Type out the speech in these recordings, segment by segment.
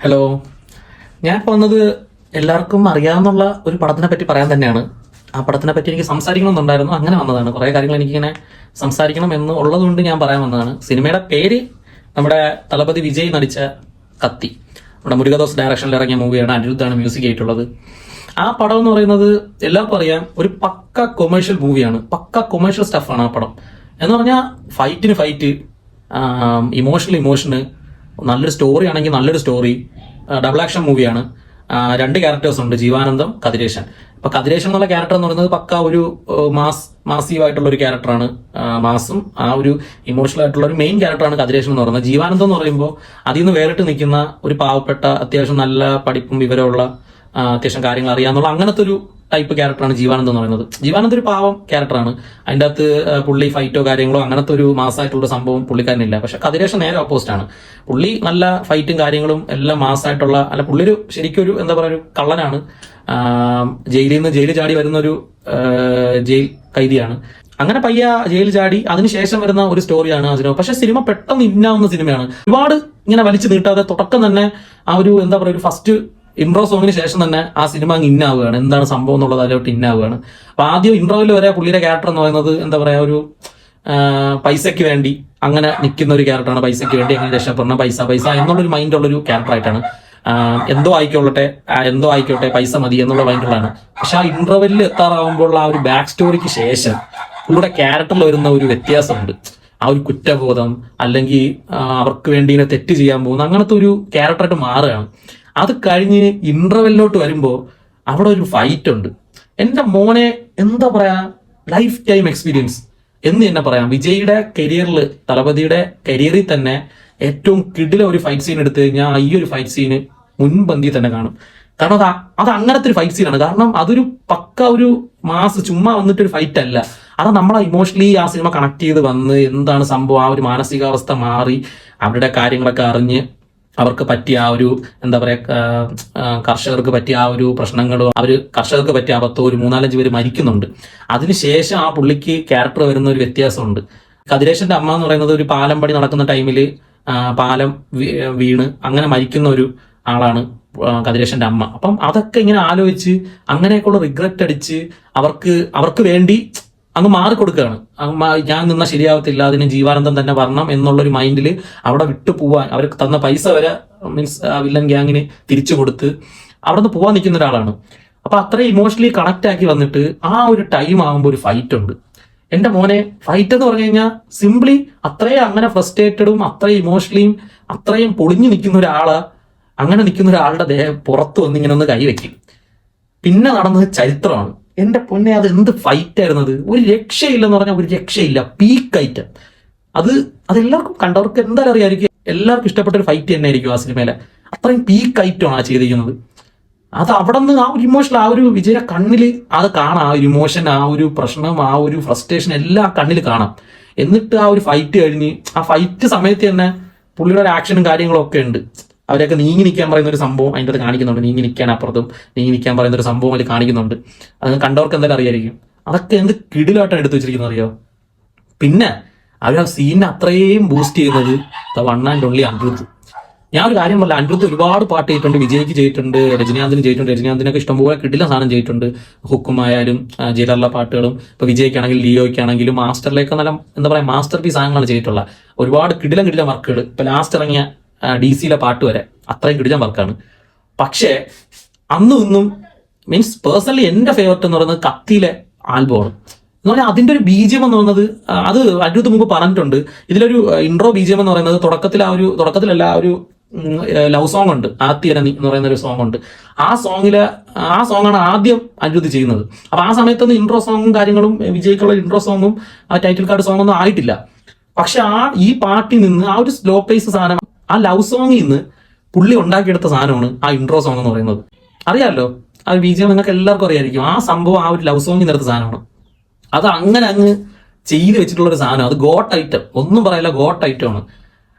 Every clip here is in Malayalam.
ഹലോ, ഞാൻ ഇപ്പോൾ വന്നത് എല്ലാവർക്കും അറിയാവുന്ന ഒരു പടത്തിനെ പറ്റി പറയാൻ തന്നെയാണ്. ആ പടത്തിനെ പറ്റി എനിക്ക് സംസാരിക്കണമെന്നുണ്ടായിരുന്നു, അങ്ങനെ വന്നതാണ്. കുറേ കാര്യങ്ങൾ എനിക്കിങ്ങനെ സംസാരിക്കണം എന്ന് ഉള്ളതുകൊണ്ട് ഞാൻ പറയാൻ വന്നതാണ്. സിനിമയുടെ പേര് നമ്മുടെ തളപതി വിജയ് നടിച്ച കത്തി, നമ്മുടെ മുരുകദോസ് ഡയറക്ഷനിൽ ഇറങ്ങിയ മൂവിയാണ്. അനിരുദ്ധാണ് മ്യൂസിക് ആയിട്ടുള്ളത്. ആ പടം എന്ന് പറയുന്നത് എല്ലാവർക്കും അറിയാം, ഒരു പക്ക കൊമേഴ്ഷ്യൽ മൂവിയാണ്, പക്ക കൊമേഴ്ഷ്യൽ സ്റ്റഫാണ് ആ പടം. എന്ന് പറഞ്ഞാൽ ഫൈറ്റിന് ഫൈറ്റ്, ഇമോഷന്, നല്ലൊരു സ്റ്റോറി ആണെങ്കിൽ നല്ലൊരു സ്റ്റോറി, ഡബിൾ ആക്ഷൻ മൂവിയാണ്. രണ്ട് ക്യാരക്ടേഴ്സ് ഉണ്ട്, ജീവാനന്ദം, കതിരേശൻ. ഇപ്പൊ കതിരേശൻ എന്നുള്ള ക്യാരക്ടർ എന്ന് പറയുന്നത് പക്ക ഒരു മാസീവായിട്ടുള്ള ഒരു ക്യാരക്ടറാണ്. മാസും ആ ഒരു ഇമോഷണൽ ആയിട്ടുള്ള ഒരു മെയിൻ ക്യാരക്ടറാണ് കതിരേശൻ എന്ന് പറയുന്നത്. ജീവാനന്ദം എന്ന് പറയുമ്പോൾ അതിൽ നിന്ന് വേറിട്ട് നിൽക്കുന്ന ഒരു പാവപ്പെട്ട, അത്യാവശ്യം നല്ല പഠിപ്പും വിവരമുള്ള, അത്യാവശ്യം കാര്യങ്ങൾ അറിയാന്നുള്ള അങ്ങനത്തെ ഒരു ടൈപ്പ് ക്യാരക്ടറാണ് ജീവാനന്ദം എന്ന് പറയുന്നത്. ജീവാനന്ദം ഒരു പാവം ക്യാരക്ടറാണ്. അതിൻ്റെ അകത്ത് പുള്ളി ഫൈറ്റോ കാര്യങ്ങളോ അങ്ങനത്തെ ഒരു മാസമായിട്ടുള്ള സംഭവം പുള്ളിക്കാരനില്ല. പക്ഷെ കതിരേശൻ നേരെ ഓപ്പോസിറ്റ് ആണ്. പുള്ളി നല്ല ഫൈറ്റും കാര്യങ്ങളും എല്ലാം മാസമായിട്ടുള്ള, അല്ല പുള്ളി ഒരു ശരിക്കും ഒരു എന്താ പറയുക, ഒരു കള്ളനാണ്. ജയിലിൽ ചാടി വരുന്ന ഒരു ജയിൽ കൈദിയാണ്. അങ്ങനെ പയ്യ ജയിൽ ചാടി അതിനുശേഷം വരുന്ന ഒരു സ്റ്റോറിയാണ് ആ സിനിമ. പക്ഷെ സിനിമ പെട്ടെന്ന് ഇന്നാവുന്ന സിനിമയാണ്. ഒരുപാട് ഇങ്ങനെ വലിച്ചു നീട്ടാതെ തുടക്കം തന്നെ ആ ഒരു എന്താ പറയുക, ഒരു ഫസ്റ്റ് ഇൻട്രോ സോങ്ങിന് ശേഷം തന്നെ ആ സിനിമ അങ്ങ് ഇന്നാവുകയാണ്. എന്താണ് സംഭവം എന്നുള്ളത് അതിലോട്ട് ഇന്നാവുകയാണ്. അപ്പൊ ആദ്യം ഇൻട്രോയിൽ വരെ പുള്ളിയുടെ ക്യാരക്ടർ എന്ന് പറയുന്നത് എന്താ പറയാ, ഒരു പൈസയ്ക്ക് വേണ്ടി അങ്ങനെ നിൽക്കുന്ന ഒരു ക്യാരക്ടറാണ്. പൈസയ്ക്ക് വേണ്ടി എങ്ങനെ രക്ഷപ്പെടണം, പൈസ എന്നുള്ളൊരു മൈൻഡുള്ളൊരു ക്യാരക്ടറായിട്ടാണ്. എന്തോ ആയിക്കോട്ടെ പൈസ മതി എന്നുള്ള മൈൻഡുള്ളതാണ്. പക്ഷെ ആ ഇന്റർവെല്ലിൽ എത്താറാവുമ്പോൾ ആ ഒരു ബാക്ക് സ്റ്റോറിക്ക് ശേഷം പുള്ളിയുടെ ക്യാരക്ടറിൽ വരുന്ന ഒരു വ്യത്യാസമുണ്ട്. ആ ഒരു കുറ്റബോധം, അല്ലെങ്കിൽ അവർക്ക് വേണ്ടി ഇങ്ങനെ തെറ്റ് ചെയ്യാൻ പോകുന്ന അങ്ങനത്തെ ഒരു ക്യാരക്ടറായിട്ട് മാറുകയാണ്. അത് കഴിഞ്ഞ് ഇന്റർവെല്ലിലോട്ട് വരുമ്പോൾ അവിടെ ഒരു ഫൈറ്റ് ഉണ്ട്. എന്റെ മോനെ, എന്താ പറയാ, ലൈഫ് ടൈം എക്സ്പീരിയൻസ് എന്ന് തന്നെ പറയാം. വിജയുടെ കരിയറിൽ, തളപതിയുടെ കരിയറിൽ തന്നെ ഏറ്റവും കിടില ഒരു ഫൈറ്റ് സീൻ എടുത്തു കഴിഞ്ഞാൽ ഈ ഒരു ഫൈറ്റ് സീന് മുൻപന്തി തന്നെ കാണും. കാരണം അത് അങ്ങനത്തെ ഒരു ഫൈറ്റ് സീനാണ്. കാരണം അതൊരു പക്ക ഒരു ചുമ്മാ വന്നിട്ടൊരു ഫൈറ്റ് അല്ല. അത് നമ്മളെ ഇമോഷണലി ആ സിനിമ കണക്ട് ചെയ്ത് വന്ന് എന്താണ് സംഭവം, ആ ഒരു മാനസികാവസ്ഥ മാറി അവരുടെ കാര്യങ്ങളൊക്കെ അറിഞ്ഞ് അവർക്ക് പറ്റിയ ആ ഒരു എന്താ പറയാ, കർഷകർക്ക് പറ്റിയ ആ ഒരു പ്രശ്നങ്ങളും കർഷകർക്ക് പറ്റിയ അബദ്ധവും, ഒരു 3-4 പേര് മരിക്കുന്നുണ്ട്. അതിനുശേഷം ആ പുള്ളിക്ക് ക്യാരക്ടർ വരുന്ന ഒരു വ്യത്യാസമുണ്ട്. കതിരേശന്റെ അമ്മ എന്ന് പറയുന്നത് ഒരു പാലം പണി നടക്കുന്ന ടൈമിൽ പാലം വീണ് അങ്ങനെ മരിക്കുന്ന ഒരു ആളാണ് കതിരേശന്റെ അമ്മ. അപ്പം അതൊക്കെ ഇങ്ങനെ ആലോചിച്ച് അങ്ങനെയൊക്കെയുള്ള റിഗ്രറ്റ് അടിച്ച് അവർക്ക് വേണ്ടി അങ്ങ് മാറിക്കൊടുക്കുകയാണ്. ഞാൻ നിന്നാൽ ശരിയാവത്തില്ല, അതിന് ജീവാനന്ദം തന്നെ വരണം എന്നുള്ളൊരു മൈൻഡിൽ അവിടെ വിട്ടു പോവാൻ, അവർക്ക് തന്ന പൈസ വരെ മീൻസ് വില്ലൻ ഗ്യാങ്ങിന് തിരിച്ചു കൊടുത്ത് അവിടെ നിന്ന് പോവാൻ നിൽക്കുന്ന ഒരാളാണ്. അപ്പൊ അത്രയും ഇമോഷണലി കണക്ട് ആക്കി വന്നിട്ട് ആ ഒരു ടൈം ആകുമ്പോൾ ഒരു ഫൈറ്റ് ഉണ്ട്. എന്റെ മോനെ, ഫൈറ്റ് എന്ന് പറഞ്ഞു കഴിഞ്ഞാൽ സിംപ്ലി അത്രയും അങ്ങനെ ഫ്രസ്ട്രേറ്റഡും അത്രയും ഇമോഷണലിയും അത്രയും പൊളിഞ്ഞു നിൽക്കുന്ന ഒരാളുടെ ദേഹം പുറത്ത് വന്ന് ഇങ്ങനെ ഒന്ന് കൈവയ്ക്കും. പിന്നെ നടന്നത് ചരിത്രമാണ്. എന്റെ പൊന്നെ, അത് എന്ത് ഫൈറ്റ് ആയിരുന്നത്! ഒരു രക്ഷയില്ലെന്ന് പറഞ്ഞാൽ ഒരു രക്ഷയില്ല, പീക്ക് ഐറ്റം. അതെല്ലാവർക്കും കണ്ടവർക്ക് എന്തായാലും അറിയാമായിരിക്കും. എല്ലാവർക്കും ഇഷ്ടപ്പെട്ട ഒരു ഫൈറ്റ് തന്നെ ആയിരിക്കും ആ സിനിമയിലെ. അത്രയും പീക്ക് ഐറ്റമാണ് ആ ചെയ്തിരിക്കുന്നത്. അത് അവിടെ നിന്ന് ആ ഒരു ഇമോഷൻ, ആ ഒരു വിജയുടെ കണ്ണിൽ അത് കാണാം. ആ ഒരു ഇമോഷൻ, ആ ഒരു പ്രശ്നം, ആ ഒരു ഫ്രസ്ട്രേഷൻ എല്ലാം ആ കണ്ണിൽ കാണാം. എന്നിട്ട് ആ ഒരു ഫൈറ്റ് കഴിഞ്ഞ് ആ ഫൈറ്റ് സമയത്ത് തന്നെ പുള്ളിയുടെ ഒരു ആക്ഷനും കാര്യങ്ങളും ഒക്കെ ഉണ്ട്. അവരെയൊക്കെ നീങ്ങി നിൽക്കാൻ പറയുന്ന ഒരു സംഭവം അതിൻ്റെ അത് കാണിക്കുന്നുണ്ട്. നീങ്ങി നിൽക്കാൻ അപ്പുറത്തും നീങ്ങി നിൽക്കാൻ പറയുന്ന ഒരു സംഭവം അതിൽ കാണിക്കുന്നുണ്ട്. അത് കണ്ടവർക്ക് എന്തായാലും അറിയായിരിക്കും. അതൊക്കെ എന്ത് കിടിലായിട്ടാണ് എടുത്തു വെച്ചിരിക്കുന്നത് അറിയോ. പിന്നെ അവർ ആ സീനിനെ അത്രയും ബൂസ്റ്റ് ചെയ്യുന്നത് വൺ ആൻഡ് ഓൺലി അനിരുദ്ധ്. ഞാൻ ഒരു കാര്യം പറഞ്ഞില്ല, അനിരുദ്ധ് ഒരുപാട് പാട്ട് ചെയ്തിട്ടുണ്ട്. വിജയ്ക്ക് ചെയ്തിട്ടുണ്ട്, രജനീകാന്തിന് ചെയ്തിട്ടുണ്ട്. രജനീകാന്തിനൊക്കെ ഇഷ്ടംപോലെ കിടില സാധനം ചെയ്തിട്ടുണ്ട്. ഹുക്കുമായാലും ജയിലറിലെ പാട്ടുകളും, ഇപ്പൊ വിജയ്ക്കാണെങ്കിലും ലിയോയ്ക്കാണെങ്കിലും മാസ്റ്ററിലേക്ക് നല്ല എന്താ പറയാ, മാസ്റ്റർ പീസ് സാധനങ്ങളാണ് ചെയ്തിട്ടുള്ള. ഒരുപാട് കിടില വർക്കുകൾ. ഇപ്പൊ ലാസ്റ്റ് ഇറങ്ങിയ DC-യിലെ പാട്ട് വരെ അത്രയും കിടിലൻ വർക്കാണ്. പക്ഷേ അന്നും മീൻസ് പേഴ്സണലി എന്റെ ഫേവററ്റ് എന്ന് പറയുന്നത് കത്തിയിലെ ആൽബമാണ്. എന്ന് പറഞ്ഞാൽ അതിന്റെ ഒരു BGM എന്ന് പറയുന്നത്, അത് അനിരുദ്ധ് മുമ്പ് പറഞ്ഞിട്ടുണ്ട്. ഇതിലൊരു ഇൻട്രോ BGM എന്ന് പറയുന്നത് തുടക്കത്തിലല്ല ആ ഒരു ലവ് സോങ് ഉണ്ട്, ആത്തിയരണി എന്ന് പറയുന്ന ഒരു സോങ് ഉണ്ട്. ആ സോങ്ങാണ് ആദ്യം അനിരുദ്ധ് ചെയ്യുന്നത്. അപ്പൊ ആ സമയത്തൊന്നും ഇൻട്രോ സോങ്ങും കാര്യങ്ങളും, വിജയ്ക്കുള്ള ഇൻട്രോ സോങ്ങും ആ ടൈറ്റിൽ കാർഡ് സോങ്ങൊന്നും ആയിട്ടില്ല. പക്ഷെ ഈ പാട്ടിൽ നിന്ന് ആ ഒരു സ്ലോ പേസ് സാധനം, ആ ലവ് സോങ്ങിൽ നിന്ന് പുള്ളി ഉണ്ടാക്കിയെടുത്ത സാധനമാണ് ആ ഇൻട്രോ സോങ് എന്ന് പറയുന്നത്. അറിയാമല്ലോ, ആ BGM നിങ്ങൾക്ക് എല്ലാവർക്കും അറിയായിരിക്കും. ആ സംഭവം ആ ഒരു ലവ് സോങ്ങിൽ നിന്നെടുത്ത സാധനമാണ്. അത് അങ്ങനെ അങ്ങ് ചെയ്ത് വെച്ചിട്ടുള്ള ഒരു സാധനം. അത് ഗോട്ട് ഐറ്റം, ഒന്നും പറയില്ല, ഗോട്ട് ഐറ്റമാണ്.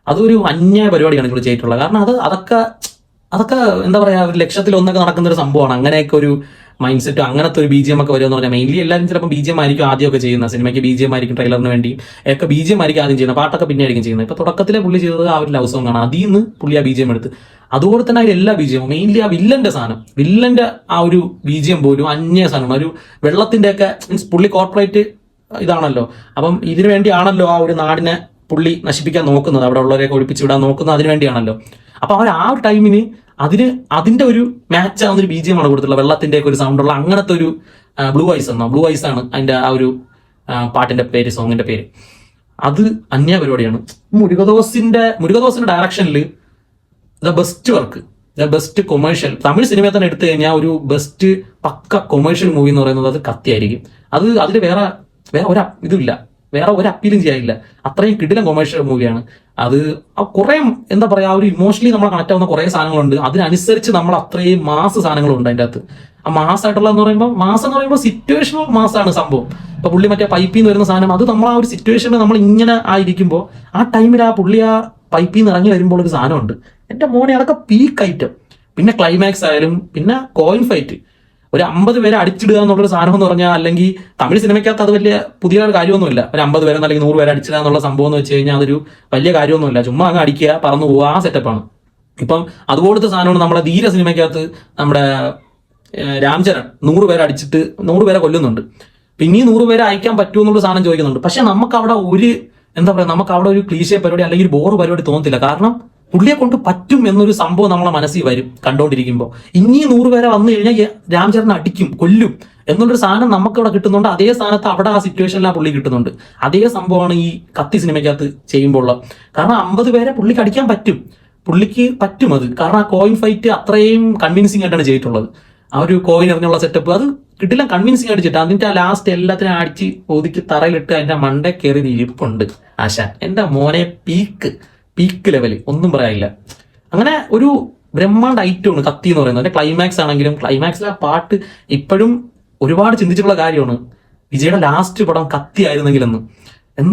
അതൊരു അന്യായ പരിപാടിയാണ് ഇവിടെ ചെയ്തിട്ടുള്ളത്. കാരണം അതൊക്കെ എന്താ പറയാ, 1,00,000 നടക്കുന്ന ഒരു സംഭവമാണ്. അങ്ങനെയൊക്കെ ഒരു മൈൻഡ് സെറ്റ്, അങ്ങനത്തെ ഒരു BGM ഒക്കെ വരുമെന്ന് പറഞ്ഞാൽ മെയിൻലി എല്ലാവരും ചിലപ്പോൾ BGM ആയിരിക്കും ആദ്യമൊക്കെ ചെയ്യുന്നത്. സിനിമയ്ക്ക് BGM ആയിരിക്കും, ട്രെയിലറിന് വേണ്ടി ഒക്കെ BGM ആയിരിക്കും ആദ്യം ചെയ്യുന്നത്, പാട്ടൊക്കെ പിന്നെ ആയിരിക്കും ചെയ്യുന്നത്. ഇപ്പൊ തുടക്കത്തിലെ പുള്ളി ചെയ്തത് ആ ഒരു ലവ് സോങ് ആണ്. അതിൽ നിന്ന് പുള്ളി ആ BGM എടുത്ത് അതുപോലെ തന്നെ അതിൽ എല്ലാ ബീജിയവും മെയിൻലി ആ വില്ലന്റെ സാധനം, വില്ലന്റെ ആ ഒരു ബീജിയം പോലും അന്യ സാധനമാണ്. ഒരു വെള്ളത്തിന്റെ ഒക്കെ മീൻസ് പുള്ളി കോർപ്പറേറ്റ് ഇതാണല്ലോ, അപ്പം ഇതിനു വേണ്ടിയാണല്ലോ ആ ഒരു നാടിനെ പുള്ളി നശിപ്പിക്കാൻ നോക്കുന്നത്, അവിടെ ഉള്ളവരെയൊക്കെ ഒഴിപ്പിച്ച് വിടാൻ നോക്കുന്നത് അതിനു വേണ്ടിയാണല്ലോ. അപ്പൊ അവർ ആ ഒരു ടൈമിന് അതിന്റെ ഒരു മാച്ച് ആവുന്ന ഒരു ബീജിയമാണ് കൊടുത്തിട്ടുള്ളത്, വെള്ളത്തിന്റെ ഒക്കെ ഒരു സൗണ്ടുള്ള അങ്ങനത്തെ ഒരു ബ്ലൂ ഐസ് ആണ് അതിന്റെ ആ ഒരു പാട്ടിന്റെ പേര്, സോങ്ങിന്റെ പേര്. അത് അന്യ പരിപാടിയാണ്. മുരുകദോസിന്റെ ഡയറക്ഷനിൽ the best work, the best commercial Tamil സിനിമയെ തന്നെ എടുത്തു കഴിഞ്ഞാൽ ഒരു ബെസ്റ്റ് പക്ക കൊമേഴ്ഷ്യൽ മൂവി എന്ന് പറയുന്നത് അത് കത്തിയായിരിക്കും. അതിൽ വേറെ ഒരു ഇതില്ല, വേറെ ഒരു അപ്പീലും ചെയ്യാനില്ല. അത്രയും കിടിലൻ കൊമേഴ്ഷ്യൽ മൂവിയാണ് അത്. കുറെ എന്താ പറയാ, ഒരു ഇമോഷണലി നമ്മളെ കണക്ട് ആവുന്ന കുറെ സാധനങ്ങളുണ്ട്. അതിനനുസരിച്ച് നമ്മൾ അത്രയും മാസ് സാധനങ്ങളുണ്ട് അതിൻ്റെ അകത്ത്. ആ മാസ് ആയിട്ടുള്ള എന്ന് പറയുമ്പോൾ സിറ്റുവേഷണൽ മാസാണ് സംഭവം. ഇപ്പൊ പുള്ളി മറ്റേ പൈപ്പിൽ നിന്ന് വരുന്ന സാധനം, അത് നമ്മൾ ആ ഒരു സിറ്റുവേഷനിൽ നമ്മൾ ഇങ്ങനെ ആയിരിക്കുമ്പോൾ ആ ടൈമിൽ ആ പുള്ളി ആ പൈപ്പിൽ നിന്ന് ഇറങ്ങി വരുമ്പോൾ ഒരു സാധനമുണ്ട്, എന്റെ മോനെ അതൊക്കെ പീക്ക് ഐറ്റം. പിന്നെ ക്ലൈമാക്സ് ആയാലും, പിന്നെ കോയിൻ ഫൈറ്റ്, ഒരു 50 പേരെ അടിച്ചിടുക എന്നുള്ളൊരു സാധനം എന്ന് പറഞ്ഞാൽ, അല്ലെങ്കിൽ തമിഴ് സിനിമയ്ക്കകത്ത് അത് വലിയ പുതിയ കാര്യമൊന്നുമില്ല. ഒരു 50 പേരെ അല്ലെങ്കിൽ 100 പേരെ അടിച്ചിടുക എന്നുള്ള സംഭവം എന്ന് വെച്ച് കഴിഞ്ഞാൽ അതൊരു വലിയ കാര്യമൊന്നുമില്ല. ചുമ്മാ അങ്ങ് അടിക്കുക, പറന്നു പോവുക, ആ സെറ്റപ്പാണ്. ഇപ്പം അതുപോലത്തെ സാധനമാണ് നമ്മുടെ ധീര സിനിമയ്ക്കകത്ത് നമ്മുടെ രാംചരൺ 100 പേരെ അടിച്ചിട്ട് 100 പേരെ കൊല്ലുന്നുണ്ട്. പിന്നെ ഈ 100 പേരെ അയക്കാൻ പറ്റുമോ എന്നുള്ള സാധനം ചോദിക്കുന്നുണ്ട്. പക്ഷെ നമുക്ക് അവിടെ നമുക്ക് അവിടെ ഒരു ക്ലീശേ പരിപാടി അല്ലെങ്കിൽ ഒരു ബോർ പരിപാടി തോന്നത്തില്ല. കാരണം പുള്ളിയെ കൊണ്ട് പറ്റും എന്നൊരു സംഭവം നമ്മളെ മനസ്സിൽ വരും കണ്ടോണ്ടിരിക്കുമ്പോൾ. ഇനി 100 പേരെ വന്നു കഴിഞ്ഞാൽ രാംചരൺ അടിക്കും, കൊല്ലും എന്നുള്ളൊരു സാധനം നമുക്ക് അവിടെ കിട്ടുന്നുണ്ട്. അതേ സ്ഥാനത്ത് അവിടെ ആ സിറ്റുവേഷനിൽ ആ പുള്ളി കിട്ടുന്നുണ്ട്. അതേ സംഭവമാണ് ഈ കത്തി സിനിമയ്ക്കകത്ത് ചെയ്യുമ്പോൾ. കാരണം 50 പേരെ പുള്ളിക്ക് അടിക്കാൻ പറ്റും, പുള്ളിക്ക് പറ്റും അത്. കാരണം ആ കോയിൻ ഫൈറ്റ് അത്രയും കൺവിൻസിംഗ് ആയിട്ടാണ് ചെയ്തിട്ടുള്ളത്. ആ ഒരു കോയിൻ എറിഞ്ഞുള്ള സെറ്റപ്പ് അത് കിട്ടില്ല, കൺവിൻസിംഗ് ആയിട്ട് ചെയ്തിട്ട് അതിന്റെ ആ ലാസ്റ്റ് എല്ലാത്തിനും അടിച്ച് ഒതുക്കി തറയിലിട്ട് അതിന്റെ മണ്ടേ കയറി ഇരിപ്പുണ്ട് ആശാൻ. എന്റെ മോനെ പീക്ക് ലെവല്, ഒന്നും പറയാനില്ല. അങ്ങനെ ഒരു ബ്രഹ്മാണ്ഡ ഐറ്റമാണ് കത്തി എന്ന് പറയുന്നത്. അതിന്റെ ക്ലൈമാക്സ് ആണെങ്കിലും, ക്ലൈമാക്സിലെ ആ പാട്ട് ഇപ്പോഴും ഒരുപാട് ചിന്തിച്ചിട്ടുള്ള കാര്യമാണ്. വിജയുടെ ലാസ്റ്റ് പടം കത്തി ആയിരുന്നെങ്കിലെന്ന്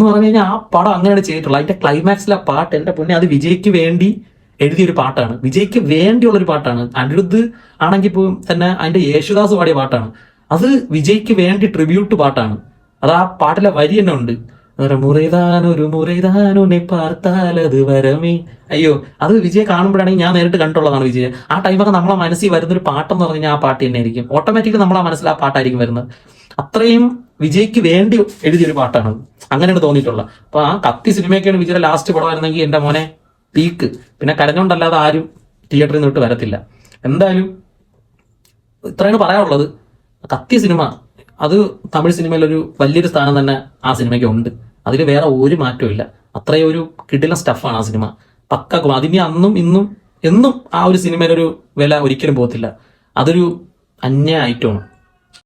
പറഞ്ഞു കഴിഞ്ഞാൽ ആ പടം അങ്ങനെയാണ് ചെയ്തിട്ടുള്ളത്. അതിന്റെ ക്ലൈമാക്സിലെ പാട്ട് എന്റെ പൊന്നെ, അത് വിജയ്ക്ക് വേണ്ടി എഴുതിയൊരു പാട്ടാണ്, വിജയ്ക്ക് വേണ്ടിയുള്ളൊരു പാട്ടാണ്. അനിരുദ്ധ് ആണെങ്കിൽ പോലും തന്നെ അതിന്റെ യേശുദാസ് പാടിയ പാട്ടാണ്. അത് വിജയ്ക്ക് വേണ്ടി ട്രിബ്യൂട്ട് പാട്ടാണ്. അത് ആ പാട്ടിലെ വരി തന്നെ ഉണ്ട്, മുറൈതാനൊരു പാർത്താലത് വരമേ. അയ്യോ, അത് വിജയെ കാണുമ്പോഴാണെങ്കിൽ ഞാൻ നേരിട്ട് കണ്ടുള്ളതാണ് വിജയ്. ആ ടൈമൊക്കെ നമ്മളെ മനസ്സിൽ വരുന്നൊരു പാട്ടെന്ന് പറഞ്ഞു കഴിഞ്ഞാൽ ആ പാട്ട് തന്നെ ആയിരിക്കും. ഓട്ടോമാറ്റിക്കലി നമ്മളെ മനസ്സിൽ ആ പാട്ടായിരിക്കും വരുന്നത്. അത്രയും വിജയ്ക്ക് വേണ്ടി എഴുതിയൊരു പാട്ടാണ്, അങ്ങനെയാണ് തോന്നിയിട്ടുള്ളത്. അപ്പൊ ആ കത്തി സിനിമയൊക്കെയാണ് വിജയുടെ ലാസ്റ്റ് പടമായിരുന്നെങ്കിൽ എന്റെ മോനെ പീക്ക്. പിന്നെ കരഞ്ഞോണ്ടല്ലാതെ ആരും തിയേറ്ററിൽ നിന്ന് വിട്ട് വരത്തില്ല. എന്തായാലും ഇത്രയാണ് പറയാനുള്ളത്. കത്തി സിനിമ അത് തമിഴ് സിനിമയിൽ ഒരു വലിയൊരു സ്ഥാനം തന്നെ ആ സിനിമയ്ക്ക് ഉണ്ട്. അതിൽ വേറെ ഒരു മാറ്റവും ഇല്ല. അത്രയും ഒരു കിടിലൻ സ്റ്റഫാണ് ആ സിനിമ. പക്ക അതിന് അന്നും ഇന്നും എന്നും ആ ഒരു സിനിമയിലൊരു വില ഒരിക്കലും പോകത്തില്ല. അതൊരു അന്യ ഐറ്റമാണ്.